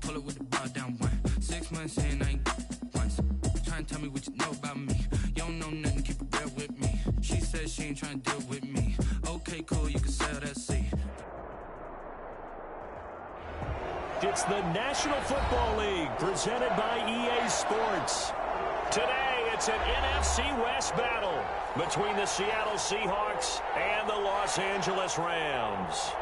Pull up with the bar down one. 6 months in, I ain't once. Trying to tell me what you know about me. You don't know nothing, keep it real with me. She said she ain't trying to deal with me. Okay, cool, you can sell that seat. It's the National Football League presented by EA Sports. Today, it's an NFC West battle between the Seattle Seahawks and the Los Angeles Rams.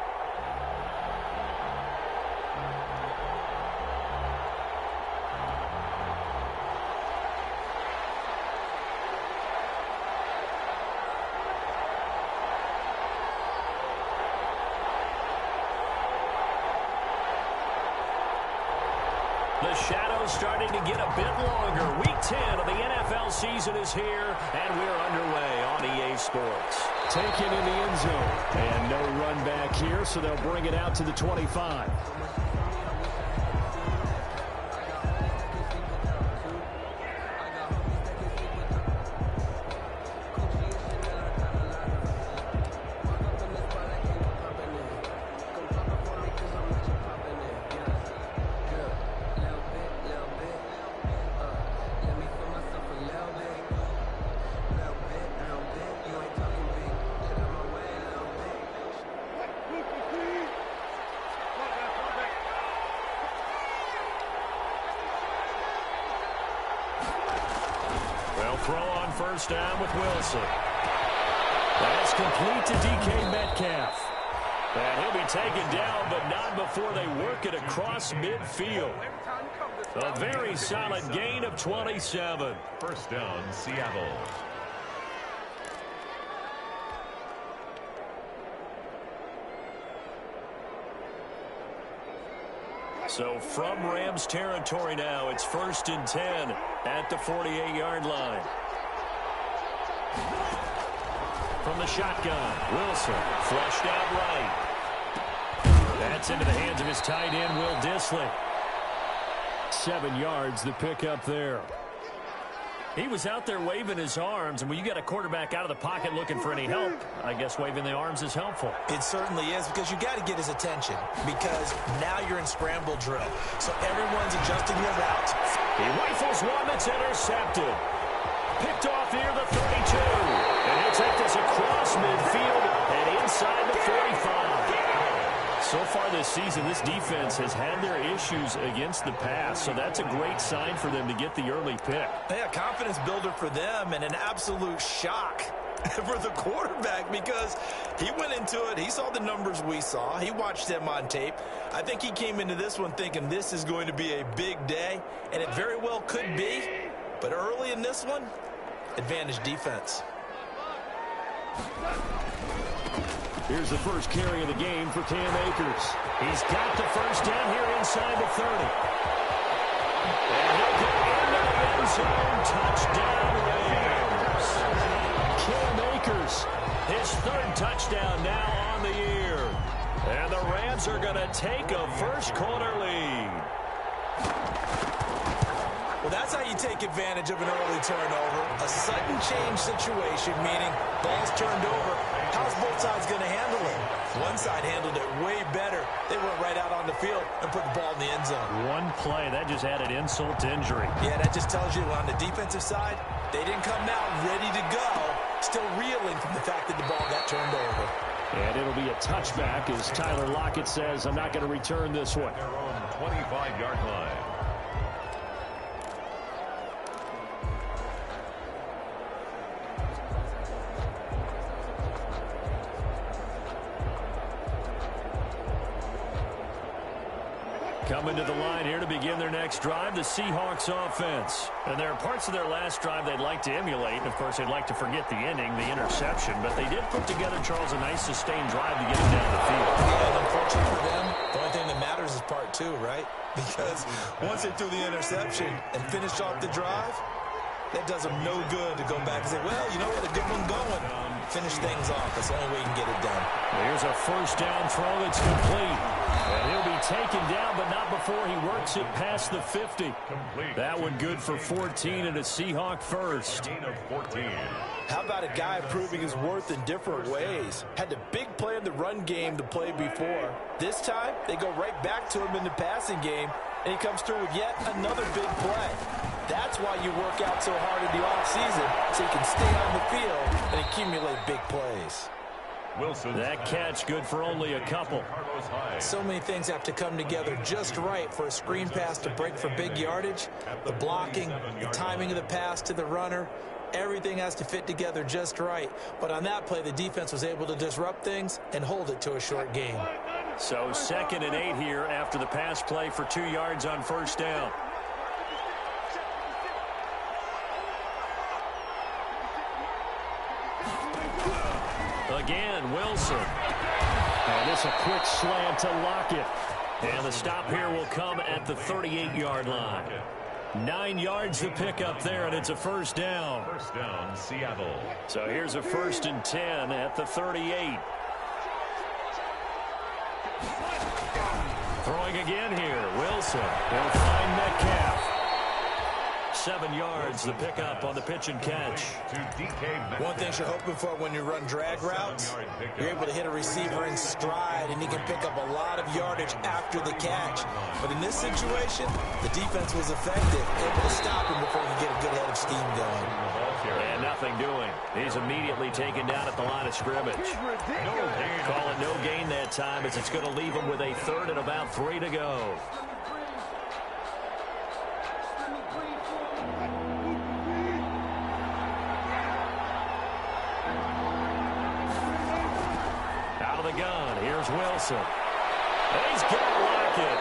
The shadow's starting to get a bit longer. Week 10 of the NFL season is here, and we're underway on EA Sports. Taken in the end zone. And no run back here, so they'll bring it out to the 25. Throw on first down with Wilson. That's complete to DK Metcalf. And he'll be taken down, but not before they work it across midfield. A very solid gain of 27. First down, Seattle. So from Rams territory now, it's 1st and 10 at the 48-yard line. From the shotgun, Wilson flushed out right. That's into the hands of his tight end, Will Dissly. 7 yards, the pickup there. He was out there waving his arms, and when you got a quarterback out of the pocket looking for any help, I guess waving the arms is helpful. It certainly is, because you got to get his attention, because now you're in scramble drill. So everyone's adjusting their routes. He rifles one that's intercepted. Picked off near the 32. And he'll take this across midfield and inside the 45. So far this season, this defense has had their issues against the pass, so that's a great sign for them to get the early pick. Yeah, confidence builder for them and an absolute shock for the quarterback, because he went into it, he saw the numbers we saw, he watched them on tape. I think he came into this one thinking this is going to be a big day, and it very well could be, but early in this one, advantage defense. Here's the first carry of the game for Cam Akers. He's got the first down here inside the 30. And he'll get into the end zone. Touchdown, Rams. Cam Akers. His 3rd touchdown now on the year. And the Rams are going to take a first-quarter lead. Well, that's how you take advantage of an early turnover. A sudden change situation, meaning ball's turned over. How's both sides going to handle it? One side handled it way better. They went right out on the field and put the ball in the end zone. One play, that just added insult to injury. Yeah, that just tells you on the defensive side, they didn't come out ready to go, still reeling from the fact that the ball got turned over. And it'll be a touchback as Tyler Lockett says, I'm not going to return this one. They're on the 25-yard line. Coming to the line here to begin their next drive, the Seahawks offense. And there are parts of their last drive they'd like to emulate. And, of course, they'd like to forget the ending, the interception. But they did put together, Charles, a nice sustained drive to get them down the field. Yeah, and unfortunately for them, the only thing that matters is part 2, right? Because once they threw the interception and finished off the drive, that does them no good to go back and say, well, you know what, a good one going. Finish things off. That's the only way you can get it done. Here's a first down throw that's complete. And he'll be taken down, but not before he works it past the 50. Complete. That one good for 14 and a Seahawk first. Gain of 14. How about a guy proving his worth in different ways? Had the big play in the run game to play before. This time, they go right back to him in the passing game, and he comes through with yet another big play. That's why you work out so hard in the offseason, so you can stay on the field and accumulate big plays. Wilson. That catch good for only a couple. So many things have to come together just right for a screen pass to break for big yardage. The blocking, the timing of the pass to the runner, everything has to fit together just right. But on that play, the defense was able to disrupt things and hold it to a short game. So 2nd and 8 here after the pass play for 2 yards on first down. Again, Wilson. And this a quick slant to Lockett. And the stop here will come at the 38-yard line. 9 yards to pick up there, and it's a first down. First down, Seattle. So here's a 1st and 10 at the 38. Throwing again here, Wilson. They'll find Metcalf. 7 yards, the pickup on the pitch and catch. One thing you're hoping for when you run drag routes, you're able to hit a receiver in stride, and he can pick up a lot of yardage after the catch. But in this situation, the defense was effective, able to stop him before he could get a good head of steam going. And nothing doing. He's immediately taken down at the line of scrimmage. Call it no gain that time, as it's going to leave him with a 3rd and about 3 to go. Gun. Here's Wilson. He's got Lockett.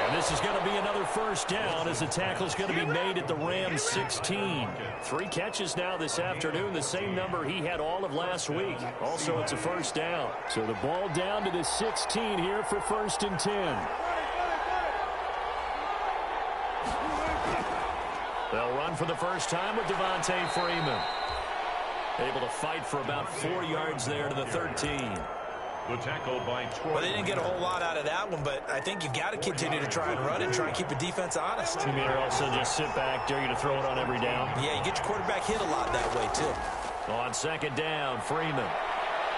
And this is going to be another first down as the tackle's going to be made at the Rams 16. 3 catches now this afternoon, the same number he had all of last week. Also, it's a first down. So the ball down to the 16 here for 1st and 10. They'll run for the first time with Devontae Freeman. Able to fight for about 4 yards there to the 13. The tackle by Troy. Well, they didn't get a whole lot out of that one, but I think you got to continue to try and run and try and keep the defense honest. You mean also just sit back, dare you to throw it on every down? Yeah, you get your quarterback hit a lot that way, too. On 2nd down, Freeman.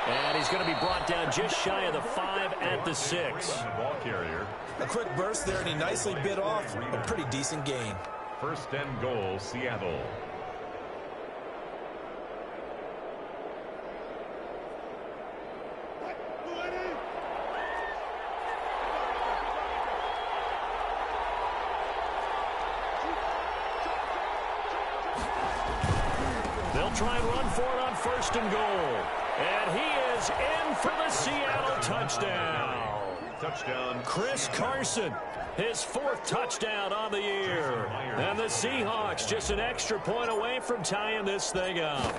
And he's going to be brought down just shy of the 5 at the 6. Ball carrier. A quick burst there, and he nicely bit off a pretty decent gain. 1st and goal, Seattle. They'll try and run for it on 1st and goal. And he is in for the Seattle touchdown. Touchdown. Chris Carson, his 4th touchdown on the year. And the Seahawks just an extra point away from tying this thing up.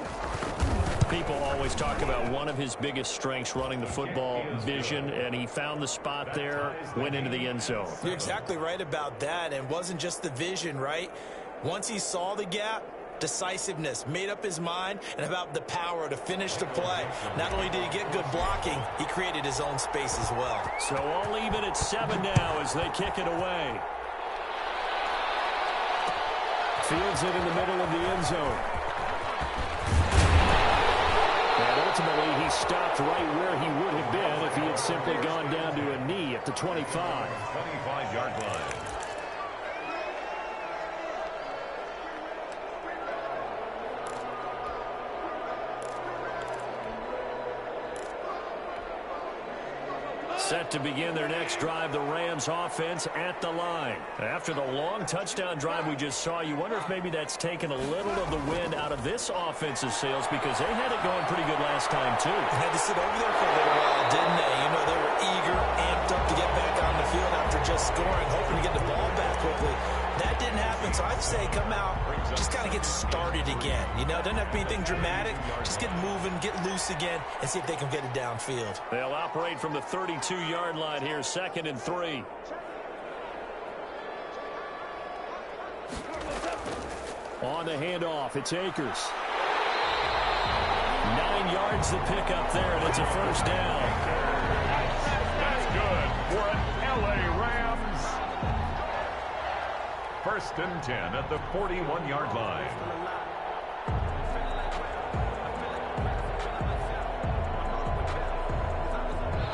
People always talk about one of his biggest strengths running the football, vision, and he found the spot there, went into the end zone. You're exactly right about that, and it wasn't just the vision, right? Once he saw the gap, decisiveness, made up his mind, and about the power to finish the play. Not only did he get good blocking, he created his own space as well. So all even at 7 now as they kick it away. Fields it in the middle of the end zone. And ultimately, he stopped right where he would have been if he had simply gone down to a knee at the 25. 25-yard line. Set to begin their next drive, the Rams offense at the line. After the long touchdown drive we just saw, you wonder if maybe that's taken a little of the wind out of this offensive sails, because they had it going pretty good last time, too. They had to sit over there for a little while, didn't they? You know, they were eager, amped up to get back on the field after just scoring, hoping to get the ball back quickly. That didn't happen, so I'd say come out, just kind of get started again. You know, doesn't have to be anything dramatic. Just get moving, get loose again, and see if they can get it downfield. They'll operate from the 32-yard line here, 2nd and 3. On the handoff, it's Akers. 9 yards to pick up there, and it's a first down. That's good for an LA Rams. 1st and 10 at the 41-yard line.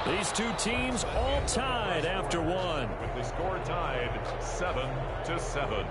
These these two teams all tied after one. With the score tied 7-7.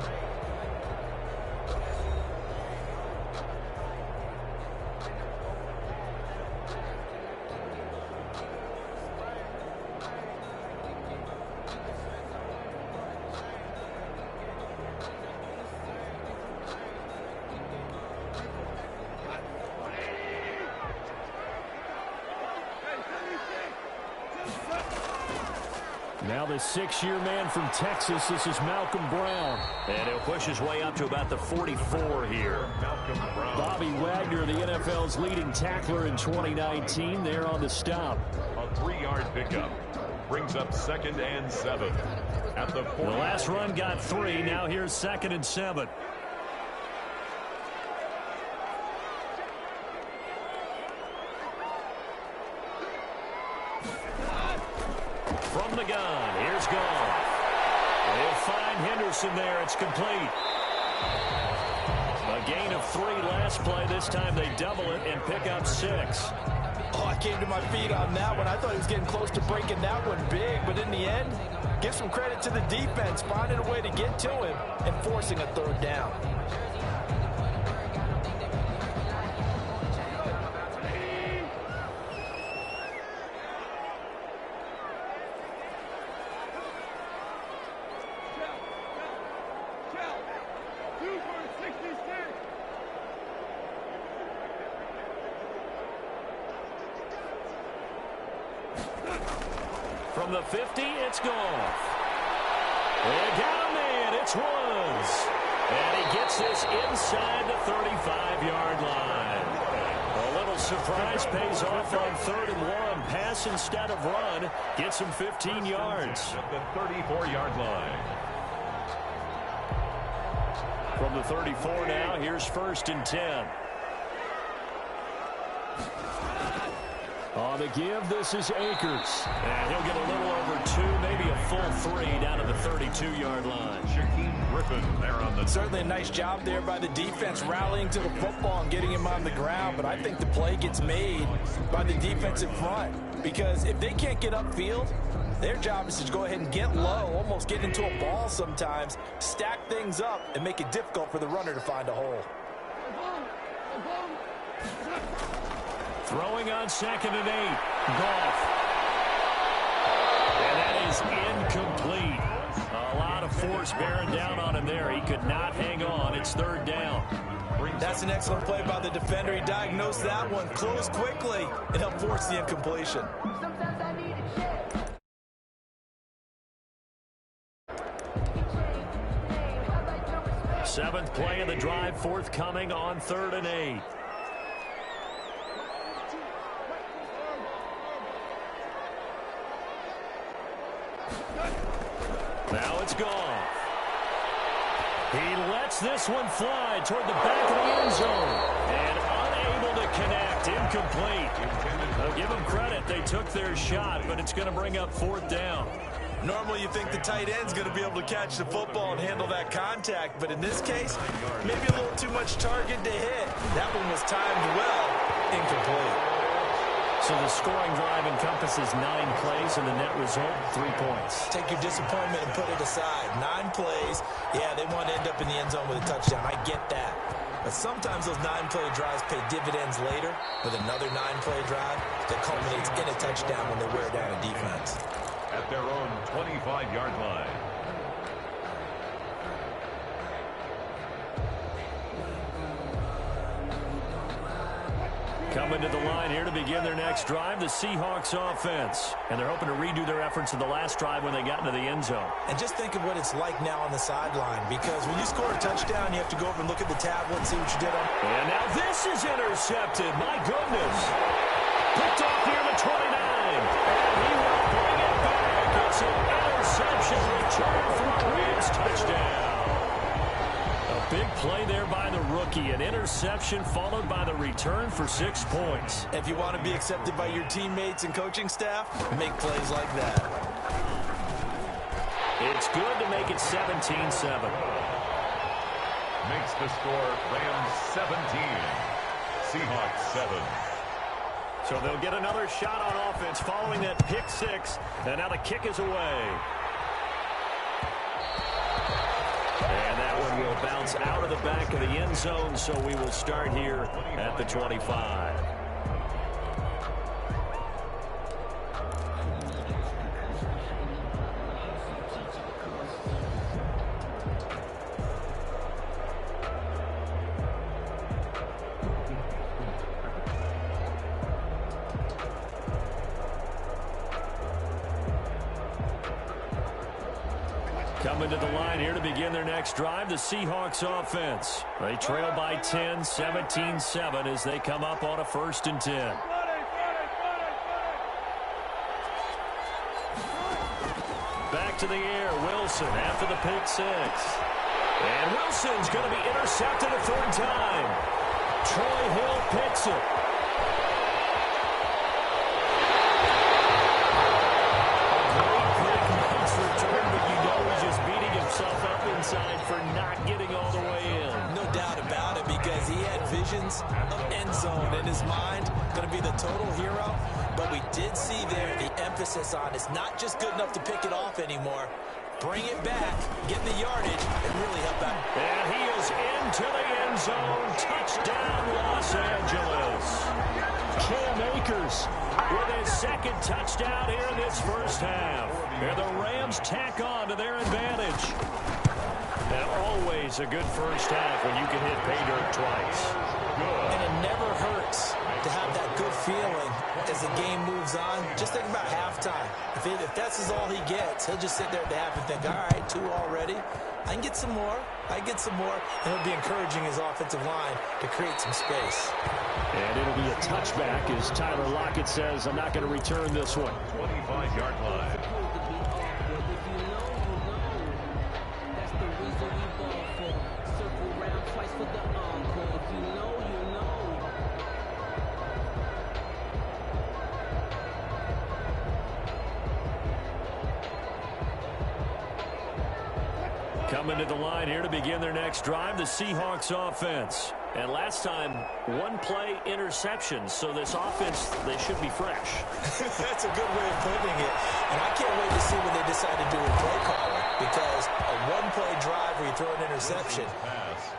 Now the 6-year man from Texas, this is Malcolm Brown. And he'll push his way up to about the 44 here. Malcolm Brown. Bobby Wagner, the NFL's leading tackler in 2019, there on the stop. A 3-yard pickup. Brings up 2nd and 7. At the 40. The last run got 3. Now here's 2nd and 7. From the gun, here's Goff. They'll find Henderson there. It's complete. A gain of 3 last play. This time they double it and pick up 6. Oh, I came to my feet on that one. I thought he was getting close to breaking that one big, but in the end, give some credit to the defense, finding a way to get to him and forcing a 3rd down. From the 50, it's Goff. They got him in. It's Woods. And he gets this inside the 35-yard line. A little surprise pays off on 3rd and 1. Pass instead of run. Gets him 15 yards. At the 34-yard line. From the 34 now, here's 1st and 10. On the give, this is Akers. And he'll get a little over 2, maybe a full 3 down to the 32-yard line. Shaquem Griffin there on the... Certainly a nice job there by the defense rallying to the football and getting him on the ground, but I think the play gets made by the defensive front because if they can't get upfield, their job is to go ahead and get low, almost get into a ball sometimes, stack things up, and make it difficult for the runner to find a hole. Throwing on 2nd and 8. Goff. And that is incomplete. A lot of force bearing down on him there. He could not hang on. It's 3rd down. That's an excellent play by the defender. He diagnosed that one, closed quickly, and helped force the incompletion. Seventh play of the drive forthcoming on 3rd and 8. Now it's Goff. He lets this one fly toward the back of the end zone. And unable to connect. Incomplete. They'll give them credit. They took their shot, but it's going to bring up 4th down. Normally you think the tight end's going to be able to catch the football and handle that contact, but in this case, maybe a little too much target to hit. That one was timed well. Incomplete. So the scoring drive encompasses 9 plays, and the net result, 3 points. Take your disappointment and put it aside. 9 plays. Yeah, they want to end up in the end zone with a touchdown. I get that. But sometimes those 9-play drives pay dividends later with another 9-play drive that culminates in a touchdown when they wear down a defense. At their own 25-yard line. Coming to the line here to begin their next drive, the Seahawks offense. And they're hoping to redo their efforts in the last drive when they got into the end zone. And just think of what it's like now on the sideline, because when you score a touchdown, you have to go over and look at the tablet and see what you did on. And now this is intercepted. My goodness. Picked off here at the 29. And he will bring it back. It's an interception return for a Rams touchdown. A big play there by the rookie. An interception followed by the return for 6 points. If you want to be accepted by your teammates and coaching staff, make plays like that. It's good to make it 17-7. Makes the score Rams 17, Seahawks 7. So they'll get another shot on offense following that pick six. And now the kick is away. And that one will bounce out of the back of the end zone, so we will start here at the 25. Coming to the line here to begin their next drive, the Seahawks offense. They trail by 10, 17-7 as they come up on a 1st and 10. Back to the air, Wilson after the pick six. And Wilson's going to be intercepted a 3rd time. Troy Hill picks it. Inside for not getting all the way in. No doubt about it, because he had visions of end zone in his mind, going to be the total hero. But we did see there the emphasis on it's not just good enough to pick it off anymore. Bring it back, get the yardage, and really help out. And he is into the end zone. Touchdown, Los Angeles. Cam Akers with his 2nd touchdown here in this 1st half. And the Rams tack on to their advantage. And always a good 1st half when you can hit pay dirt twice. And it never hurts to have that good feeling as the game moves on. Just think about halftime. If that's all he gets, he'll just sit there at the half and think, all right, 2 already. I can get some more. I can get some more. And he'll be encouraging his offensive line to create some space. And it'll be a touchback as Tyler Lockett says, I'm not going to return this one. 25-yard line. Coming to the line here to begin their next drive, the Seahawks offense. And last time, 1-play interception, so this offense, they should be fresh. That's a good way of putting it. And I can't wait to see what they decide to do with play calling, because a 1-play drive where you throw an interception,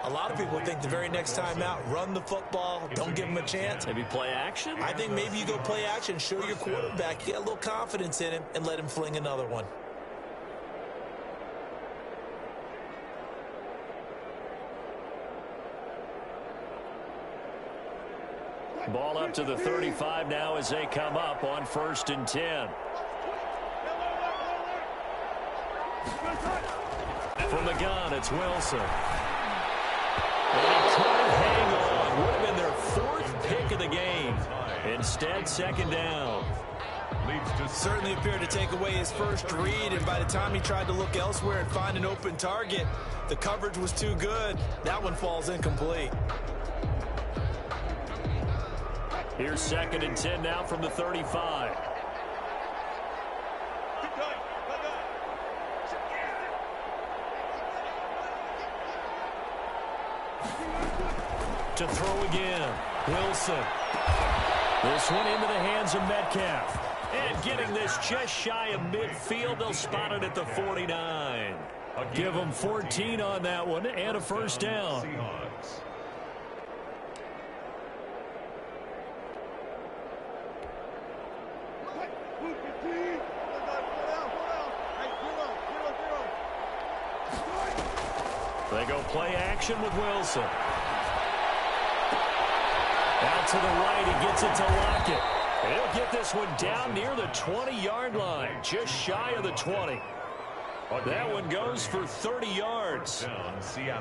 a lot of people think the very next time out, run the football, don't give them a chance. Maybe play action? I think maybe you go play action, show your quarterback, get a little confidence in him, and let him fling another one. Ball up to the 35 now as they come up on 1st and 10. From the gun, it's Wilson. And he couldn't hang on. Would have been their 4th pick of the game. Instead, 2nd down. Certainly appeared to take away his first read, and by the time he tried to look elsewhere and find an open target, the coverage was too good. That one falls incomplete. Here's 2nd and 10 now from the 35. To throw again, Wilson. This one into the hands of Metcalf. And getting this just shy of midfield, they'll spot it at the 49. Give them 14 on that one and a 1st down. They go play action with Wilson. Out to the right, he gets it to Lockett. And he'll get this one down near the 20-yard line, just shy of the 20. That one goes for 30 yards.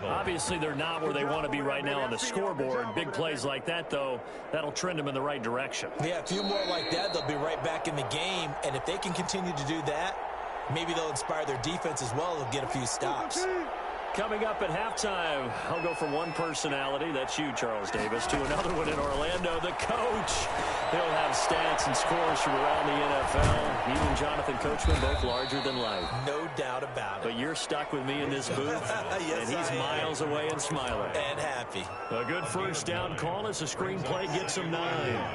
Obviously, they're not where they want to be right now on the scoreboard. Big plays like that, though, that'll trend them in the right direction. Yeah, a few more like that, they'll be right back in the game. And if they can continue to do that, maybe they'll inspire their defense as well. They'll get a few stops. Coming up at halftime, I'll go from one personality, that's you, Charles Davis, to another one in Orlando. The coach He'll have stats and scores from around the NFL. He and Jonathan Coachman both larger than life. No doubt about it. But you're stuck with me in this booth, yes, and he's miles away and smiling. And happy. A good first down call as the screenplay gets him 9.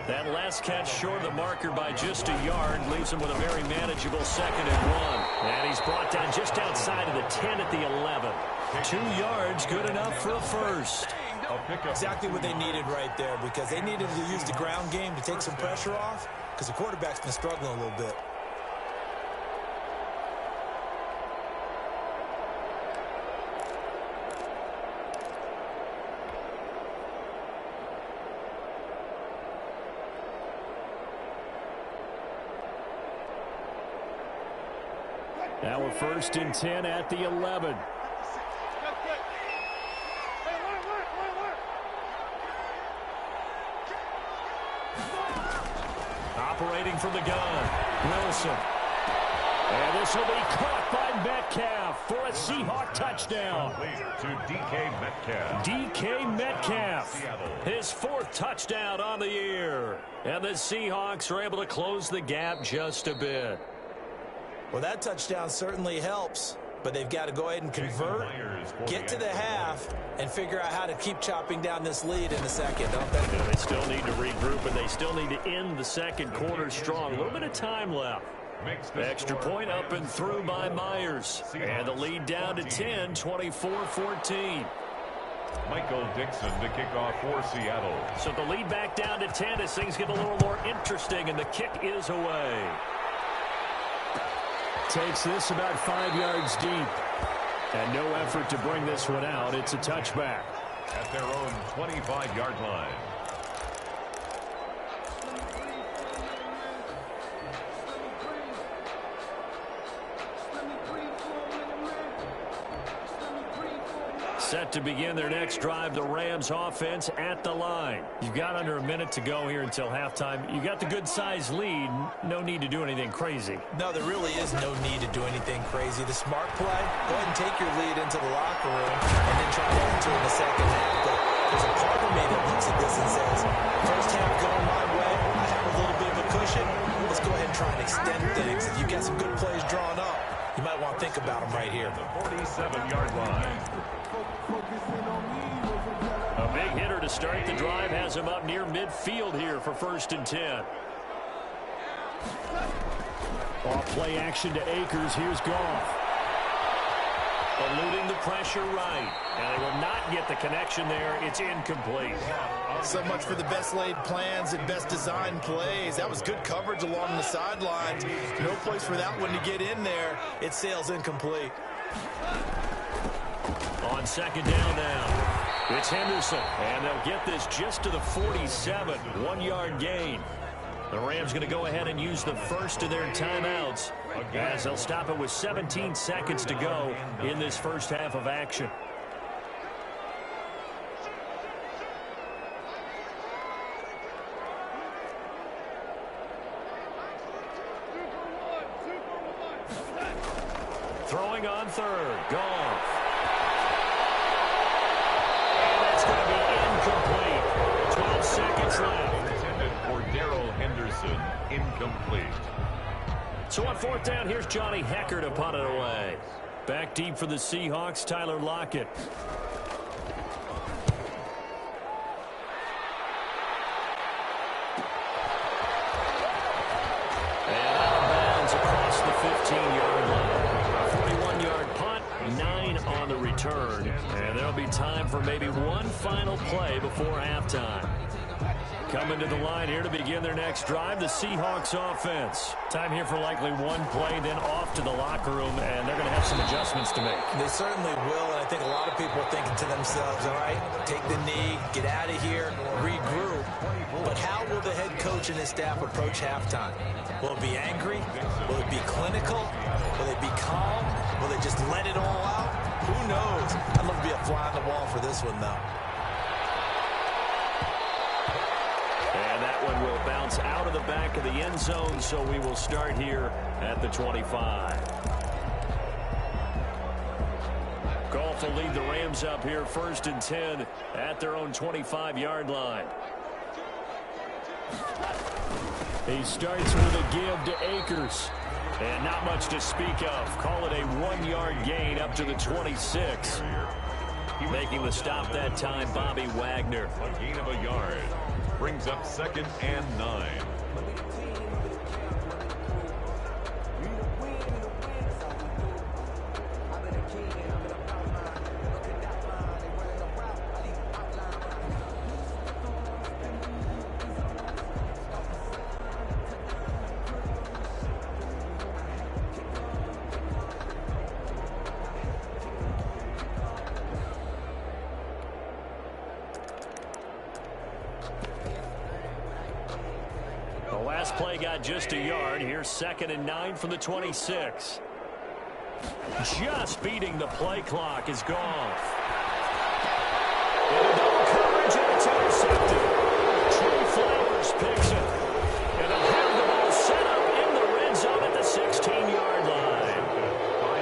That last catch short of the marker by just a yard leaves him with a very manageable 2nd and 1. And he's brought down just outside of the 10 at the 11. 2 yards, good enough for a first. Exactly what they needed right there, because they needed to use the ground game to take some pressure off, because the quarterback's been struggling a little bit. Now we're 1st and 10 at the 11. Operating from the gun, Wilson. And this will be caught by Metcalf for a Seahawk touchdown. To DK Metcalf. DK Metcalf, his 4th touchdown on the year. And the Seahawks are able to close the gap just a bit. Well, that touchdown certainly helps, but they've got to go ahead and convert, get to the half, and figure out how to keep chopping down this lead in the second, don't they? Yeah, they still need to regroup, and they still need to end the second quarter strong. A little bit of time left. Extra point up and through by Myers. And the lead down to 10, 24-14. Michael Dixon to kick off for Seattle. So the lead back down to 10 as things get a little more interesting, and the kick is away. Takes this about 5 yards deep. And no effort to bring this one out. It's a touchback. At their own 25-yard line. Set to begin their next drive, the Rams offense at the line. You've got under a minute to go here until halftime. You got the good-sized lead. No need to do anything crazy. No, there really is no need to do anything crazy. The smart play, go ahead and take your lead into the locker room and then try to enter in the second half. But there's a part of me that looks at this and says, first half going my way, I have a little bit of a cushion. Let's go ahead and try and extend things. If you've got some good plays drawn up, you might want to think about them right here. The 47-yard line. A big hitter to start the drive has him up near midfield here for 1st and 10. Off play action to Akers. Here's Goff. Eluding the pressure right. And they will not get the connection there. It's incomplete. So much for the best laid plans and best designed plays. That was good coverage along the sidelines. No place for that one to get in there. It sails incomplete. On 2nd down now. It's Henderson, and they'll get this just to the 47, 1-yard gain. The Rams going to go ahead and use the first of their timeouts as they'll stop it with 17 seconds to go in this first half of action. Throwing on 3rd, Goff. Incomplete. 12 seconds left. Intended for Darrell Henderson. Incomplete. So on 4th down, here's Johnny Hecker to punt it away. Back deep for the Seahawks, Tyler Lockett. And out of bounds across the 15-yard line. A 41-yard punt, 9 on the return. And there'll be time for maybe one final play before halftime. Coming to the line here to begin their next drive, the Seahawks offense. Time here for likely one play, then off to the locker room, and they're going to have some adjustments to make. They certainly will, and I think a lot of people are thinking to themselves, all right, take the knee, get out of here, regroup. But how will the head coach and his staff approach halftime? Will it be angry? Will it be clinical? Will it be calm? Will they just let it all out? Who knows? I'd love to be a fly on the wall for this one, though. And that one will bounce out of the back of the end zone, so we will start here at the 25. Goff will lead the Rams up here 1st and 10 at their own 25-yard line. He starts with a give to Akers. And not much to speak of. Call it a 1-yard gain up to the 26. Making the stop that time, Bobby Wagner. A gain of a yard. Brings up 2nd and 9. Last play got just a yard. Here's 2nd and 9 from the 26. Just beating the play clock is gone. Into double coverage, and it's intercepted. Trey Flowers picks it. And they'll have the ball set up in the red zone at the 16-yard line.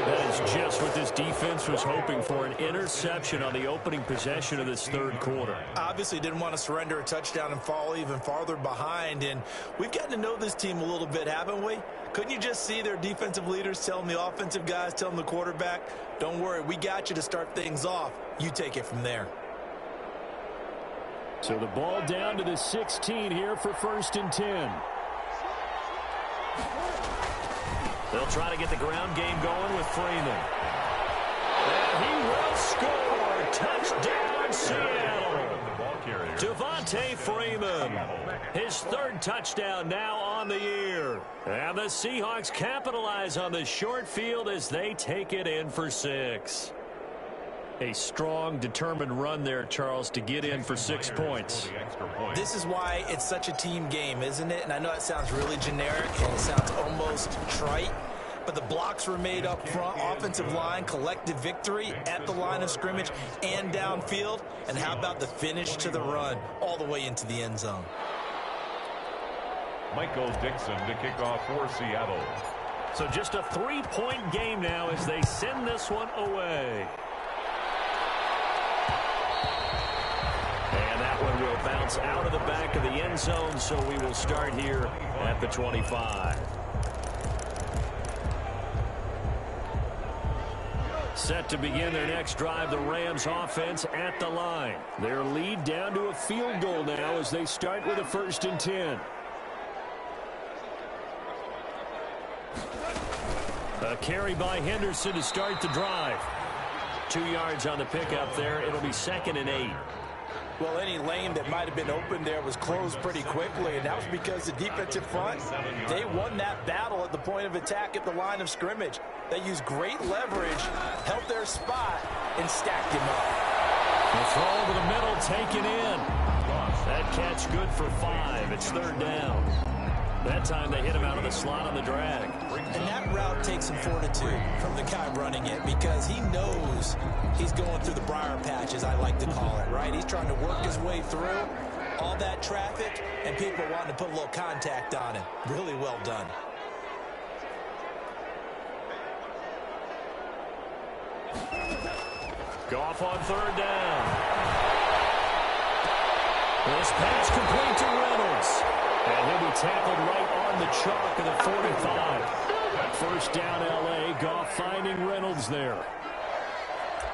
That is just what this defense was hoping for, an interception on the opening possession of this third quarter. Obviously didn't want to surrender a touchdown and fall even farther behind, and we've gotten to know this team a little bit, haven't we? Couldn't you just see their defensive leaders telling the offensive guys, telling the quarterback, don't worry, we got you to start things off. You take it from there. So the ball down to the 16 here for 1st and 10. They'll try to get the ground game going with Freeman. And he will score. Touchdown, Seattle. Devontae Freeman. His 3rd touchdown now on the year. And the Seahawks capitalize on the short field as they take it in for 6. A strong, determined run there, Charles, to get in for 6 points. This is why it's such a team game, isn't it? And I know it sounds really generic and it sounds almost trite, but the blocks were made up front, offensive line, collective victory at the line of scrimmage and downfield. And how about the finish to the run all the way into the end zone? Michael Dixon to kick off for Seattle. So just a 3-point game now as they send this one away. And that one will bounce out of the back of the end zone, so we will start here at the 25. Set to begin their next drive, the Rams offense at the line. Their lead down to a field goal now as they start with a 1st and 10. A carry by Henderson to start the drive. 2 yards on the pickup there. It'll be 2nd and 8. Well, any lane that might have been open there was closed pretty quickly, and that was because the defensive front, they won that battle at the point of attack at the line of scrimmage. They used great leverage, held their spot, and stacked him up. The throw over the middle, taken in. That catch good for 5. It's 3rd down. That time they hit him out of the slot on the drag. And that route takes some fortitude from the guy running it because he knows he's going through the briar patch, as I like to call it, right? He's trying to work his way through all that traffic and people wanting to put a little contact on him. Really well done. Goff on 3rd down. This pass complete to Reynolds. And he'll be tackled right on the chalk of the 45. 1st down, L.A. Goff finding Reynolds there.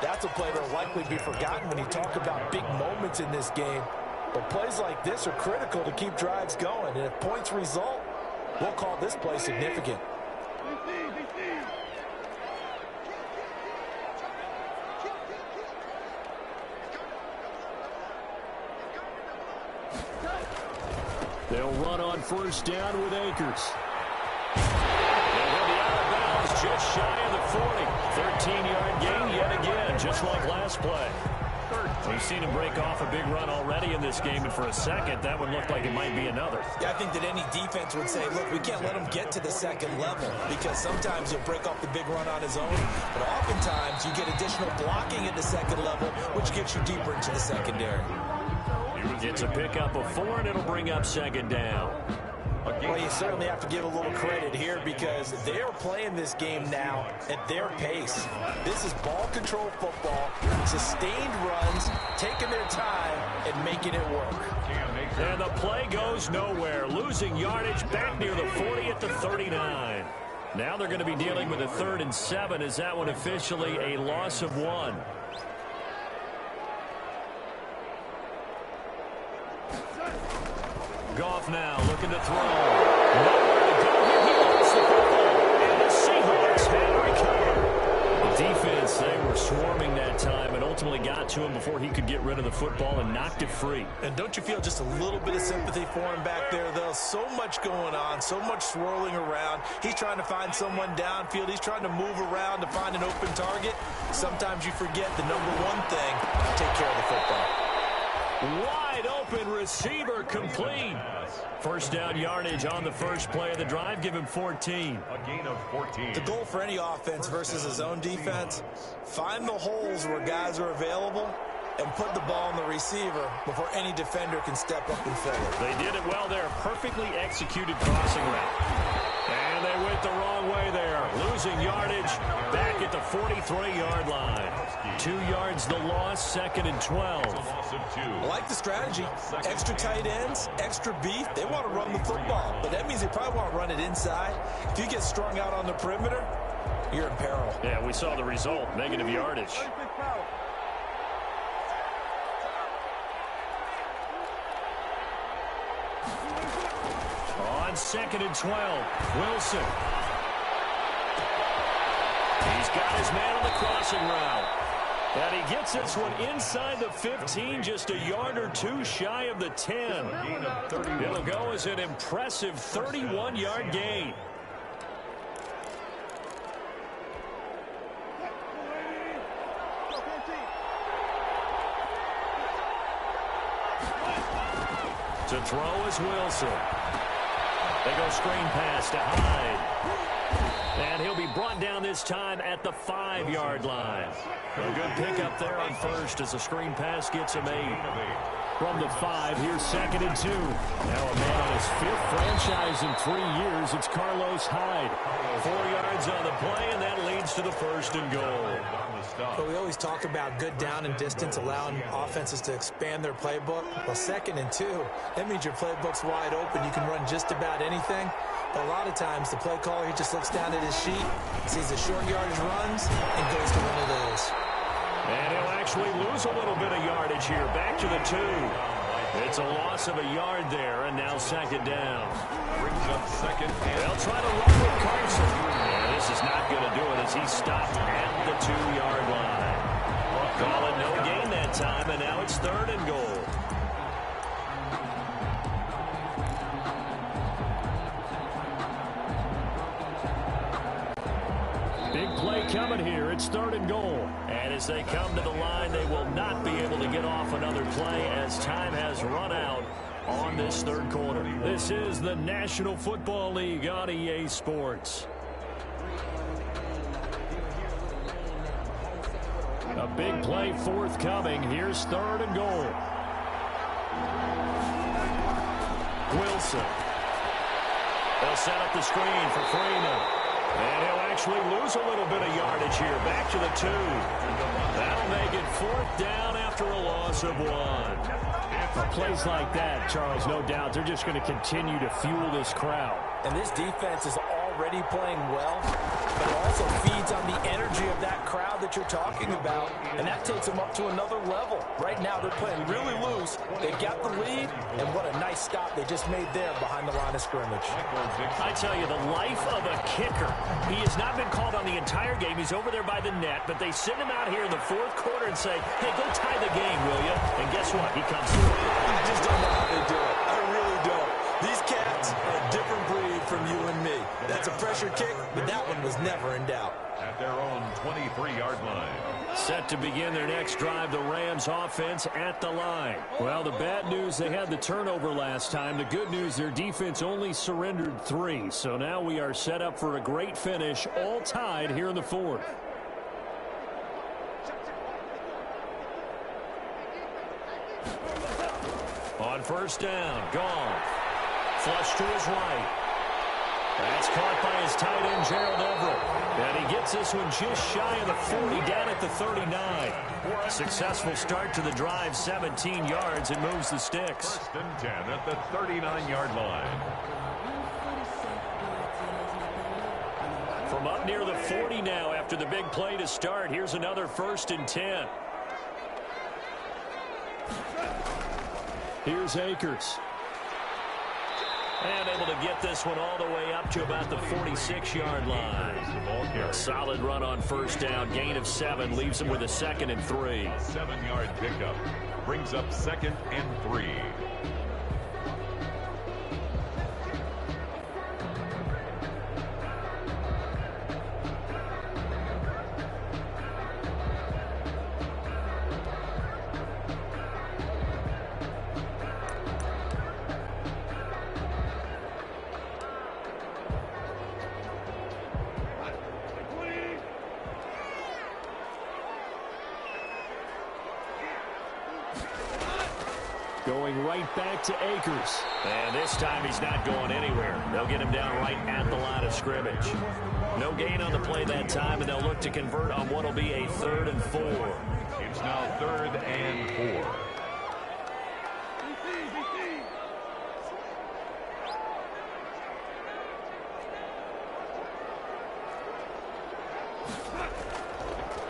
That's a play that will likely be forgotten when you talk about big moments in this game. But plays like this are critical to keep drives going. And if points result, we'll call this play significant. They'll run on 1st down with Akers. And he'll be out of bounds just shy of the 40. 13-yard gain yet again, just like last play. We've seen him break off a big run already in this game, and for a second, that would look like it might be another. Yeah, I think that any defense would say, look, we can't let him get to the 2nd level because sometimes he'll break off the big run on his own, but oftentimes you get additional blocking at the 2nd level, which gets you deeper into the secondary. It's a pickup of 4, and it'll bring up 2nd down. Well, you certainly have to give a little credit here because they are playing this game now at their pace. This is ball control football, sustained runs, taking their time and making it work. And the play goes nowhere, losing yardage back near the 40 at the 39. Now they're going to be dealing with a 3rd and 7 as that one officially a loss of 1. Goff now looking to throw. Nowhere to go here. He lost the football. And the Seahawks have recovered. The defense, they were swarming that time and ultimately got to him before he could get rid of the football and knocked it free. And don't you feel just a little bit of sympathy for him back there, though? So much going on, so much swirling around. He's trying to find someone downfield. He's trying to move around to find an open target. Sometimes you forget the number one thing, take care of the football. Wide open receiver complete. First down yardage on the first play of the drive. Give him 14. A gain of 14. The goal for any offense versus his own defense, find the holes where guys are available and put the ball on the receiver before any defender can step up and fill it. They did it well there. Perfectly executed crossing route. And they went the wrong way there. Losing yardage back at the 43-yard line. 2 yards the loss, 2nd and 12. I like the strategy. Extra tight ends, extra beef. They want to run the football, but that means they probably want to run it inside. If you get strung out on the perimeter, you're in peril. Yeah, we saw the result, negative yardage. On 2nd and 12, Wilson. He's got his man on the crossing route. And he gets this one inside the 15, just a yard or 2 shy of the 10. It'll go as an impressive 31-yard gain. To throw is Wilson. They go screen pass to Hyde. And he'll be brought down this time at the 5-yard line. A good pickup there on first as the screen pass gets him 8. From the 5, here's 2nd and 2. Now a man on his 5th franchise in 3 years. It's Carlos Hyde. 4 yards on the play, and that leads to the 1st and goal. But we always talk about good down and distance, allowing offenses to expand their playbook. Well, 2nd and 2, that means your playbook's wide open. You can run just about anything. But a lot of times, the play caller, he just looks down at his sheet, sees the short yardage runs, and goes to one of those. And he'll actually lose a little bit of yardage here. Back to the 2. It's a loss of a yard there, and now 2nd down. Brings up 2nd and They'll try to run with Carson. And this is not going to do it as he stopped at the 2-yard line. Call it no gain that time, and now it's 3rd and goal. Big play coming here. It's 3rd and goal. And as they come to the line, they will not be able to get off another play as time has run out on this 3rd quarter. This is the National Football League on EA Sports. A big play forthcoming. Here's 3rd and goal. Wilson. They'll set up the screen for Freeman. And he'll actually lose a little bit of yardage here. Back to the 2. That'll make it 4th down after a loss of 1. Plays like that, Charles, no doubt, they're just going to continue to fuel this crowd. And this defense is already playing well, but it also feeds on the energy of that crowd that you're talking about, and that takes them up to another level. Right now, they're playing really loose. They've got the lead, and what a nice stop they just made there behind the line of scrimmage. I tell you, the life of a kicker. He has not been called on the entire game. He's over there by the net, but they send him out here in the 4th quarter and say, hey, go tie the game, will you? And guess what? He comes through. I just don't know how they do it. I really don't. These cats are a different breed from you and me. That's a pressure kick, but that one was never in doubt. at their own 23-yard line. Set to begin their next drive, the Rams offense at the line. Well, the bad news, they had the turnover last time. The good news, their defense only surrendered 3. So now we are set up for a great finish, all tied here in the 4th. On first down, Goff. flush to his right. That's caught by his tight end, Gerald Everett. And he gets this one just shy of the 40, down at the 39. Successful start to the drive, 17 yards, and moves the sticks. First and 10 at the 39-yard line. From up near the 40 now after the big play to start, here's another 1st and 10. Here's Akers. And able to get this one all the way up to about the 46-yard line. A solid run on 1st down. Gain of 7 leaves him with a 2nd and 3. 7-yard pickup brings up 2nd and 3. Going right back to Akers. And this time he's not going anywhere. They'll get him down right at the line of scrimmage. No gain on the play that time, and they'll look to convert on what will be a 3rd and 4. It's now 3rd and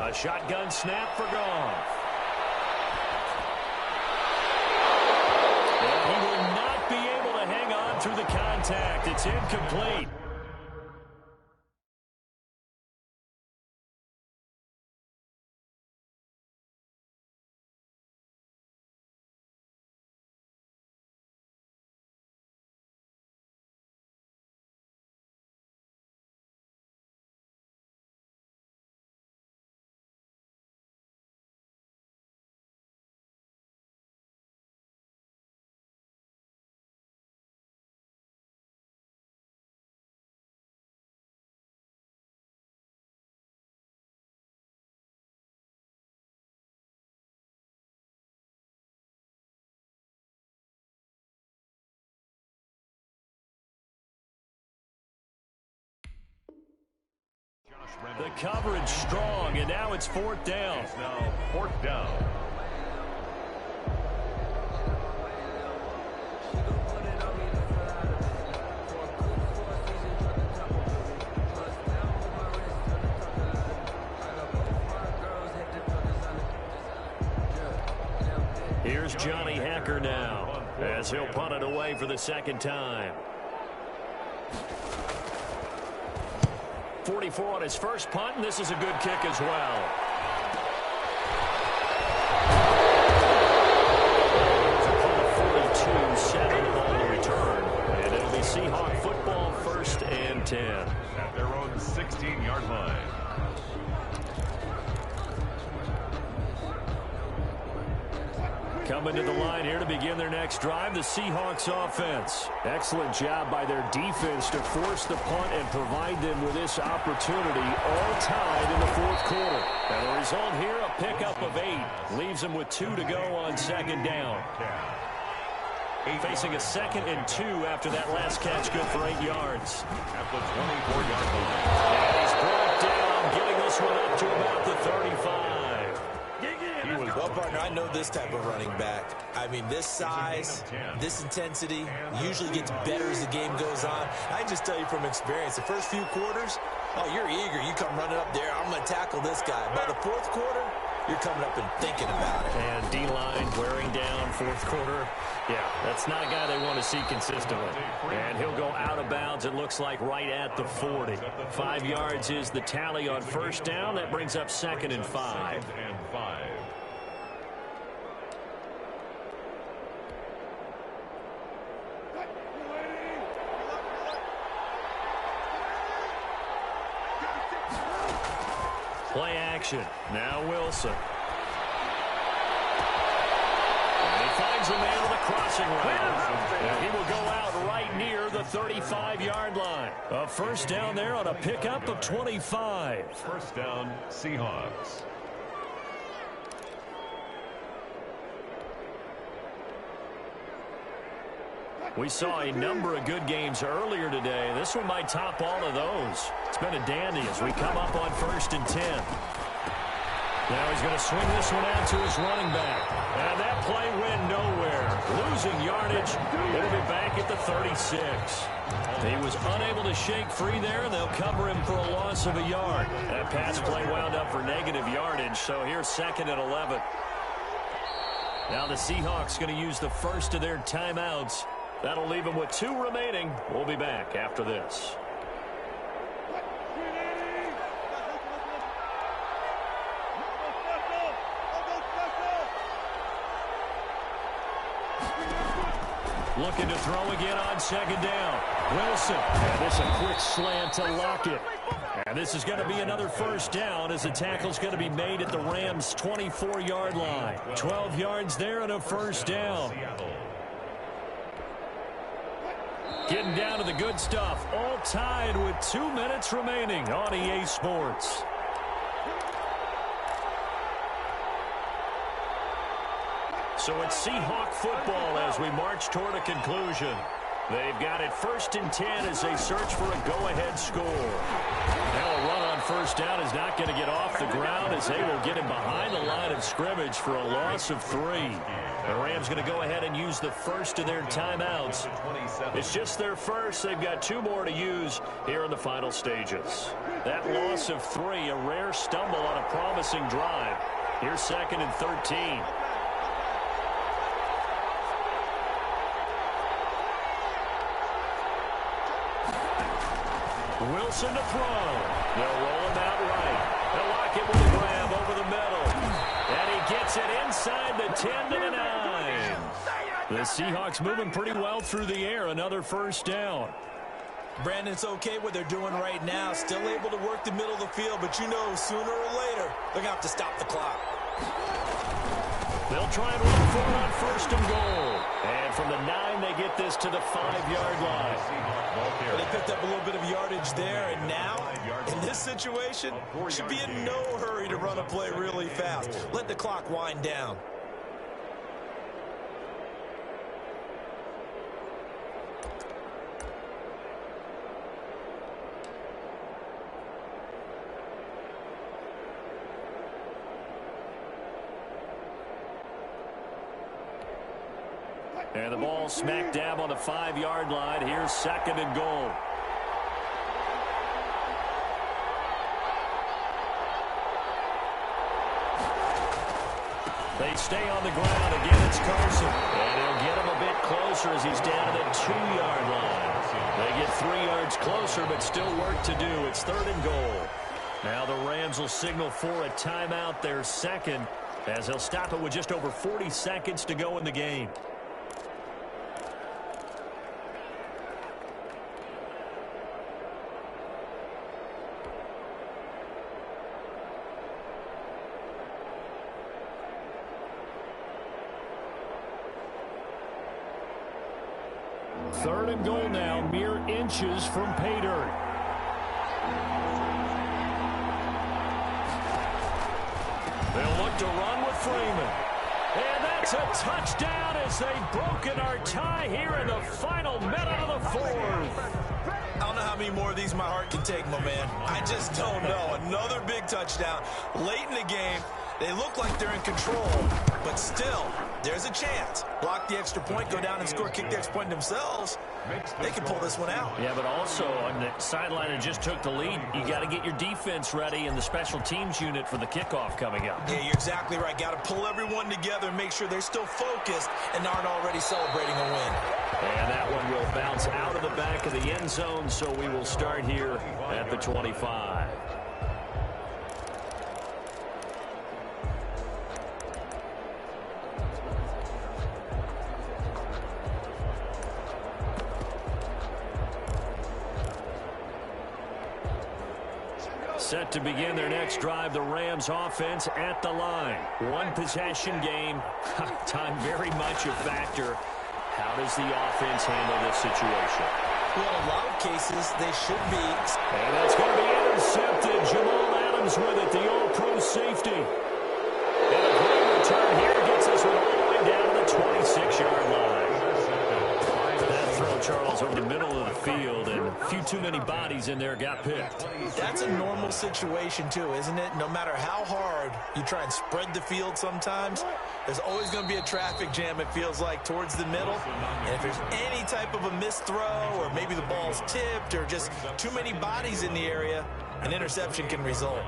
4. A shotgun snap for Goff. And he will not be able to hang on through the contact. It's incomplete. The coverage strong, and now it's 4th down. It's now 4th down. Here's Johnny Hacker now, as he'll punt it away for the 2nd time. 44 on his first punt, and this is a good kick as well. It's a punt of 42, 7 on the return. And it'll be Seahawk football, 1st and 10. At their own 16-yard line. Coming to the line here to begin their next drive, the Seahawks offense. Excellent job by their defense to force the punt and provide them with this opportunity, all tied in the 4th quarter. And the result here, a pickup of 8. Leaves them with 2 to go on 2nd down. Facing a 2nd and 2 after that last catch, good for 8 yards. At the 24-yard line. And he's brought down, getting this one up to about the 35. Well, partner, I know this type of running back. I mean, this size, this intensity usually gets better as the game goes on. I can just tell you from experience, the first few quarters, oh, you're eager. You come running up there, I'm going to tackle this guy. By the 4th quarter, you're coming up and thinking about it. And D-line wearing down 4th quarter. Yeah, that's not a guy they want to see consistently. And he'll go out of bounds, it looks like, right at the 40. 5 yards is the tally on 1st down. That brings up 2nd and 5. 2nd and 5. Play action. Now Wilson. And he finds a man with a crossing route. And he will go out right near the 35-yard line. A 1st down there on a pickup of 25. 1st down, Seahawks. We saw a number of good games earlier today. This one might top all of those. It's been a dandy as we come up on 1st and 10. Now he's going to swing this one out to his running back. And that play went nowhere. Losing yardage. It'll be back at the 36. He was unable to shake free there, and they'll cover him for a loss of a yard. That pass play wound up for negative yardage, so here's 2nd and 11. Now the Seahawks going to use the first of their timeouts. That'll leave them with 2 remaining. We'll be back after this. Looking to throw again on 2nd down. Wilson. And this a quick slant to Lockett. And this is going to be another 1st down as the tackle's going to be made at the Rams' 24-yard line. 12 yards there and a 1st down. Getting down to the good stuff. All tied with 2 minutes remaining on EA Sports. So it's Seahawk football as we march toward a conclusion. They've got it 1st and 10 as they search for a go-ahead score. Now a run on 1st down is not going to get off the ground as they will get him behind the line of scrimmage for a loss of 3. The Rams going to go ahead and use the first of their timeouts. It's just their first. They've got 2 more to use here in the final stages. That loss of 3, a rare stumble on a promising drive. Here's 2nd and 13. Wilson to throw. They'll roll him out right. They'll lock it with a grab over the middle. And he gets it inside the 10 to the 9. The Seahawks moving pretty well through the air. Another 1st down. Brandon, it's okay what they're doing right now. Still able to work the middle of the field, but you know sooner or later they're going to have to stop the clock. They'll try and run for it on 1st and goal. And from the 9, they get this to the 5-yard line. Well, they picked up a little bit of yardage there, and now, in this situation, should be in no hurry to run a play really fast. Let the clock wind down. And the ball smack dab on the 5-yard line. Here's 2nd and goal. They stay on the ground. Again, it's Carson. And he'll get him a bit closer as he's down to the 2-yard line. They get 3 yards closer, but still work to do. It's 3rd and goal. Now the Rams will signal for a timeout, their 2nd, as they'll stop it with just over 40 seconds to go in the game. Third and goal now, mere inches from pay dirt. They'll look to run with Freeman. And that's a touchdown as they've broken our tie here in the final minute of the 4th. I don't know how many more of these my heart can take, my man. I just don't know. Another big touchdown late in the game. They look like they're in control, but still, there's a chance. Block the extra point, go down and score, kick the extra point themselves. They can pull this one out. Yeah, but also on the sideline that just took the lead, you got to get your defense ready and the special teams unit for the kickoff coming up. Yeah, you're exactly right. Got to pull everyone together and make sure they're still focused and aren't already celebrating a win. And that one will bounce out of the back of the end zone, so we will start here at the 25. Set to begin their next drive, the Rams offense at the line. One possession game. Time very much a factor. How does the offense handle this situation? Well, in a lot of cases, they should be. And that's going to be intercepted. Jamal Adams with it, the all-pro safety. And a great return here gets us one all the way down to the 26-yard line. That too many bodies in there got picked. That's a normal situation, too, isn't it? No matter how hard you try and spread the field sometimes, there's always going to be a traffic jam, it feels like, towards the middle. And if there's any type of a missed throw or maybe the ball's tipped or just too many bodies in the area, an interception can result.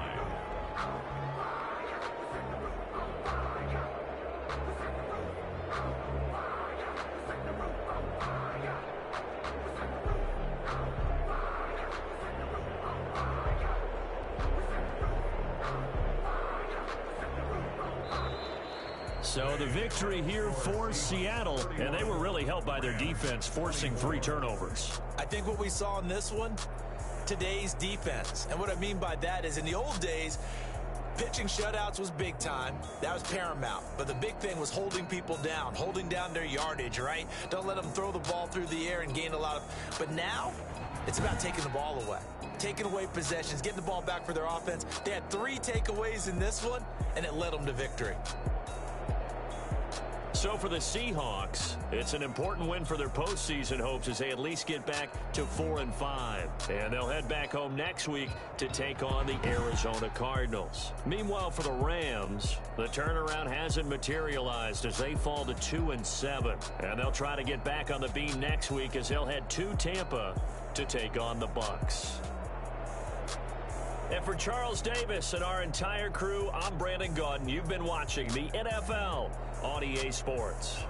So the victory here for Seattle, and they were really helped by their defense, forcing 3 turnovers. I think what we saw in this one, today's defense. And what I mean by that is in the old days, pitching shutouts was big time. That was paramount. But the big thing was holding people down, holding down their yardage, right? Don't let them throw the ball through the air and gain a lot of... But now, it's about taking the ball away. Taking away possessions, getting the ball back for their offense. They had 3 takeaways in this one, and it led them to victory. So for the Seahawks, it's an important win for their postseason hopes as they at least get back to 4-5. And they'll head back home next week to take on the Arizona Cardinals. Meanwhile, for the Rams, the turnaround hasn't materialized as they fall to 2-7. And they'll try to get back on the beam next week as they'll head to Tampa to take on the Bucs. And for Charles Davis and our entire crew, I'm Brandon Gaudin. You've been watching the NFL on EA Sports.